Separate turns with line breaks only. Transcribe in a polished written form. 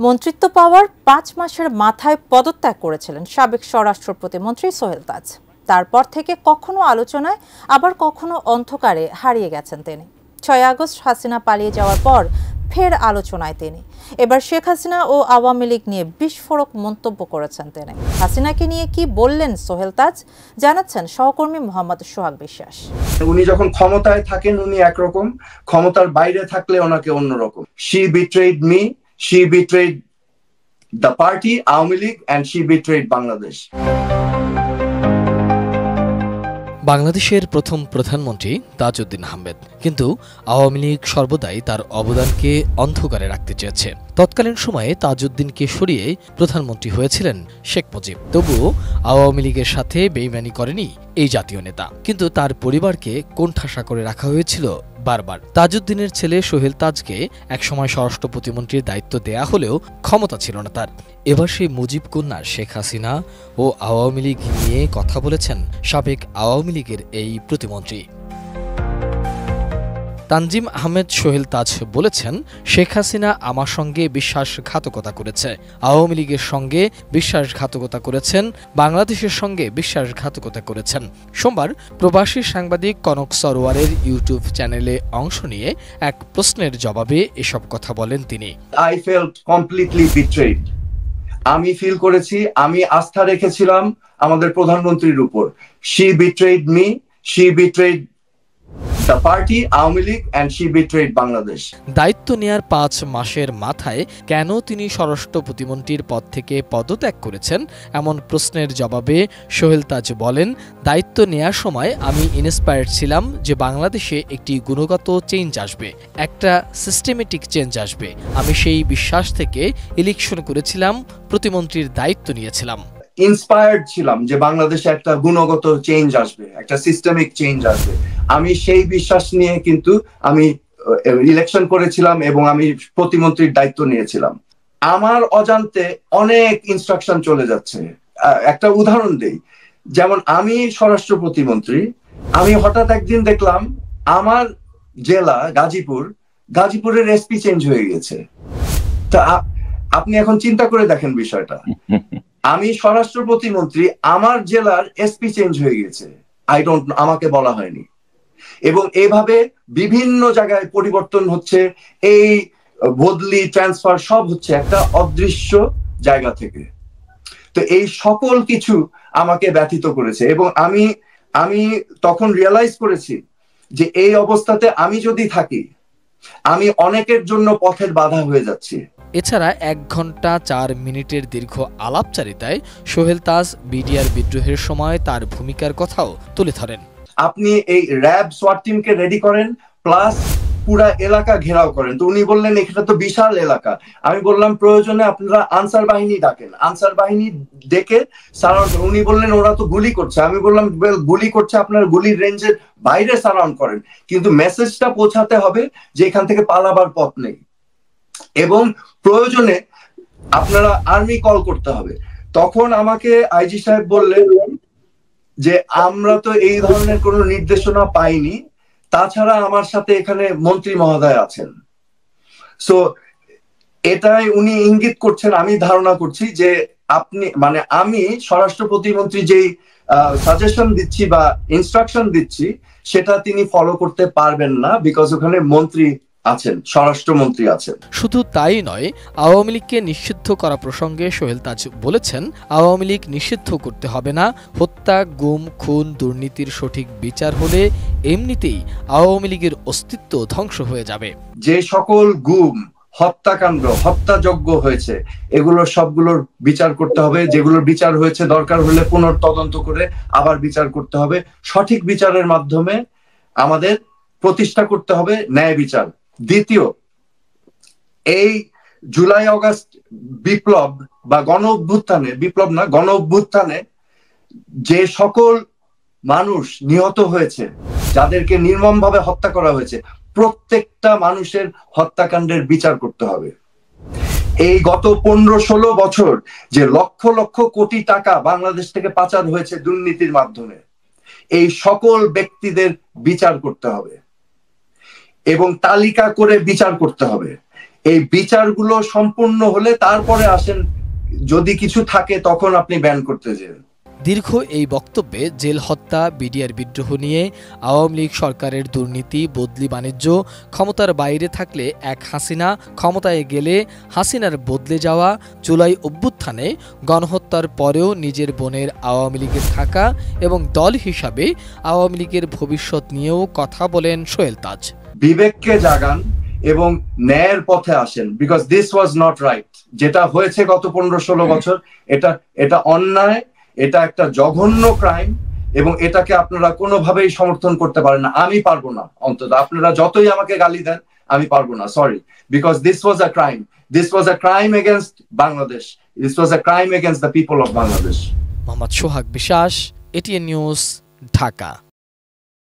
মন্ত্রিত্ব পাওয়ার 5 মাসের মাথায় পদত্যাগ করেছিলেন সাবেক স্বরাষ্ট্র প্রতিমন্ত্রী সোহেল তাজ। তারপর থেকে কখনো আলোচনায় আবার কখনো অন্ধকারে হারিয়ে গেছেন তিনি। 6 আগস্ট হাসিনা পালিয়ে যাওয়ার পর ফের আলোচনায় তিনি। এবার শেখ হাসিনা ও আওয়ামী লীগ নিয়ে বিস্ফোরক মন্তব্য করেছেন তিনি। হাসিনাকে নিয়ে কি বললেন সোহেল তাজ, জানাচ্ছেন সহকর্মী মোহাম্মদ সোহাগ বিশ্বাস।
উনি যখন ক্ষমতায় থাকেন উনি একরকম, ক্ষমতার বাইরে থাকলে ওনাকে অন্যরকম। She betrayed me, she betrayed the party, Awami League, and she betrayed Bangladesh.
বাংলাদেশের প্রথম প্রধানমন্ত্রী তাজউদ্দিন আহমেদ, কিন্তু আওয়ামী লীগ সর্বদাই তার অবদানকে অন্ধকারে রাখতে চেয়েছে। তৎকালীন সময়ে তাজউদ্দিনকে সরিয়ে প্রধানমন্ত্রী হয়েছিলেন শেখ মুজিব। তবুও আওয়ামী লীগের সাথে বেইমানি করেনি এই জাতীয় নেতা, কিন্তু তার পরিবারকে কোণঠাসা করে রাখা হয়েছিল বারবার। তাজউদ্দিনের ছেলে সোহেল তাজকে একসময় স্বরাষ্ট্র প্রতিমন্ত্রীর দায়িত্ব দেয়া হলেও ক্ষমতা ছিল না তার। এবার সেই মুজিব কন্যা শেখ হাসিনা ও আওয়ামী লীগ নিয়ে কথা বলেছেন সাবেক আওয়ামী লীগের এই প্রতিমন্ত্রী। তানজিম আহমেদ সোহেল তাজ বলেছেন, শেখ হাসিনা আমার সঙ্গে বিশ্বাসঘাতকতা করেছে, আওয়ামী লীগের সঙ্গে বিশ্বাসঘাতকতা করেছেন, বাংলাদেশের সঙ্গে বিশ্বাসঘাতকতা করেছেন। সোমবার প্রবাসী সাংবাদিক কনক সরোয়ারের ইউটিউব চ্যানেলে অংশ নিয়ে এক প্রশ্নের জবাবে এসব কথা বলেন তিনি।
I felt completely betrayed. আমি ফিল করেছি, আমি আস্থা রেখেছিলাম আমাদের প্রধানমন্ত্রীর উপর। She betrayed me, she betrayed the party, Awami League, and she betrayed Bangladesh.
দায়িত্ব নেয়ার 5 মাসের মাথায় কেন তিনি স্বরাষ্ট্র প্রতিমন্ত্রীর পদ থেকে পদত্যাগ করেছেন এমন প্রশ্নের জবাবে সোহেল তাজ বলেন, দায়িত্ব নেয়ার সময় আমি ইন্সপায়ার্ড ছিলাম যে বাংলাদেশে একটি গুণগত চেঞ্জ আসবে, একটা সিস্টেমেটিক চেঞ্জ আসবে। আমি সেই বিশ্বাস থেকে ইলেকশন করেছিলাম, প্রতিমন্ত্রীর দায়িত্ব নিয়েছিলাম।
ইন্সপায়ার্ড ছিলাম যে বাংলাদেশে একটা গুণগত চেঞ্জ আসবে, একটা সিস্টেমিক চেঞ্জ আসবে। আমি সেই বিশ্বাস নিয়ে কিন্তু আমি ইলেকশন করেছিলাম এবং আমি প্রতিমন্ত্রীর দায়িত্ব নিয়েছিলাম। আমার অজান্তে অনেক ইনস্ট্রাকশন চলে যাচ্ছে। একটা উদাহরণ দেই, যেমন আমি স্বরাষ্ট্র প্রতিমন্ত্রী, আমি হঠাৎ একদিন দেখলাম আমার জেলা গাজীপুরের এসপি চেঞ্জ হয়ে গেছে। তা আপনি এখন চিন্তা করে দেখেন বিষয়টা। আমি স্বরাষ্ট্র প্রতিমন্ত্রী, আমার জেলার এসপি চেঞ্জ হয়ে গেছে, আমাকে বলা হয়নি। এবং এভাবে বিভিন্ন জায়গায় পরিবর্তন হচ্ছে, এই বদলি ট্রান্সফার সব হচ্ছে একটা অদৃশ্য জায়গা থেকে। তো এই সকল কিছু আমাকে ব্যথিত করেছে এবং আমি তখন রিয়েলাইজ করেছি যে এই অবস্থাতে আমি যদি থাকি, আমি অনেকের জন্য পথের বাধা হয়ে যাচ্ছি।
এছাড়া 1 ঘন্টা 4 মিনিটের দীর্ঘ আলাপচারিতায় সোহেল তাজ বিডিআর বিদ্রোহের সময় তার ভূমিকার কথাও তুলে ধরেন।
আপনি এই র্যাব সোয়াট টিমকে রেডি করেন, প্লাস পুরা এলাকা ঘেরাও করেন। তো উনি বললেন এটা তো বিশাল এলাকা। আমি বললাম প্রয়োজনে আপনারা আনসার বাহিনী ডাকেন, আনসার বাহিনী ডেকে সারাউন্ড। উনি বললেন ওরা তো গুলি করছে। আমি বললাম গুলি করছে, আপনার গুলির রেঞ্জের বাইরে সারাউন্ড করেন, কিন্তু মেসেজটা পৌঁছাতে হবে যে এখান থেকে পালাবার পথ নেই এবং প্রয়োজনে আপনারা আর্মি কল করতে হবে। তখন আমাকে আইজি সাহেব বললেন যে আমরা তো এই ধরনের কোনো নির্দেশনা পাইনি, তাছাড়া আমার সাথে এখানে মন্ত্রী মহোদয় আছেন। সো এটাই উনি ইঙ্গিত করছেন, আমি ধারণা করছি যে আমি স্বরাষ্ট্র প্রতিমন্ত্রী যেই সাজেশন দিচ্ছি বা ইনস্ট্রাকশন দিচ্ছি সেটা তিনি ফলো করতে পারবেন না, বিকজ ওখানে মন্ত্রী আছেন, স্বরাষ্ট্রমন্ত্রী আছেন।
শুধু তাই নয়, আওয়ামী লীগকে নিষিদ্ধ করা প্রসঙ্গে সোহেল তাজ বলেছেন, আওয়ামী লীগ নিষিদ্ধ করতে হবে না, হত্যা, গুম, খুন, দুর্নীতির সঠিক বিচার হলে এমনিতেই আওয়ামী লীগের অস্তিত্ব ধ্বংস হয়ে যাবে।
যে সকল গুম, হত্যাকাণ্ড, হত্যাযজ্ঞ হয়েছে, এগুলোর সবগুলোর বিচার করতে হবে। যেগুলোর বিচার হয়েছে দরকার হলে পুনর্তদন্ত করে আবার বিচার করতে হবে। সঠিক বিচারের মাধ্যমে আমাদের প্রতিষ্ঠা করতে হবে ন্যায় বিচার। দ্বিতীয়, এই জুলাই আগস্ট বিপ্লব বা গণ অভ্যুত্থানে যে সকল মানুষ নিহত হয়েছে, যাদেরকে নির্মমভাবে হত্যা করা হয়েছে, প্রত্যেকটা মানুষের হত্যাকাণ্ডের বিচার করতে হবে। এই গত 15-16 বছর যে লক্ষ লক্ষ কোটি টাকা বাংলাদেশ থেকে পাচার হয়েছে দুর্নীতির মাধ্যমে, এই সকল ব্যক্তিদের বিচার করতে হবে এবং তালিকা করে বিচার করতে হবে। এই বিচারগুলো সম্পূর্ণ হলে তারপরে আসেন, যদি কিছু থাকে তখন আপনি ব্যান করতে যান।
দীর্ঘ এই বক্তব্যে জেল হত্যা, বিডিআর বিদ্রোহ নিয়ে আওয়ামী লীগ সরকারের দুর্নীতি, বদলি বাণিজ্য, ক্ষমতার বাইরে থাকলে এক হাসিনা, ক্ষমতায় গেলে হাসিনার বদলে যাওয়া, জুলাই অভ্যুত্থানে গণহত্যার পরেও নিজের বোনের আওয়ামী লীগে থাকা এবং দল হিসাবে আওয়ামী লীগের ভবিষ্যৎ নিয়েও কথা বলেন সোহেল তাজ।
বিবেককে জাগান এবং ন্যায়ের পথে আসেন, because this was not right. যেটা হয়েছে গত 15-16 বছর, এটা অন্যায়, এটা একটা জঘন্য ক্রাইম, এবং এটাকে আপনারা কোনোভাবেই সমর্থন করতে পারেন না। আমি পারবো না, অন্তত আপনারা যতই আমাকে গালি দেন আমি পারবো না, sorry, because this was a crime. This was a crime against Bangladesh. This was a crime against the people of Bangladesh.
Mohammad Sohag Biswas, ATN news, Dhaka.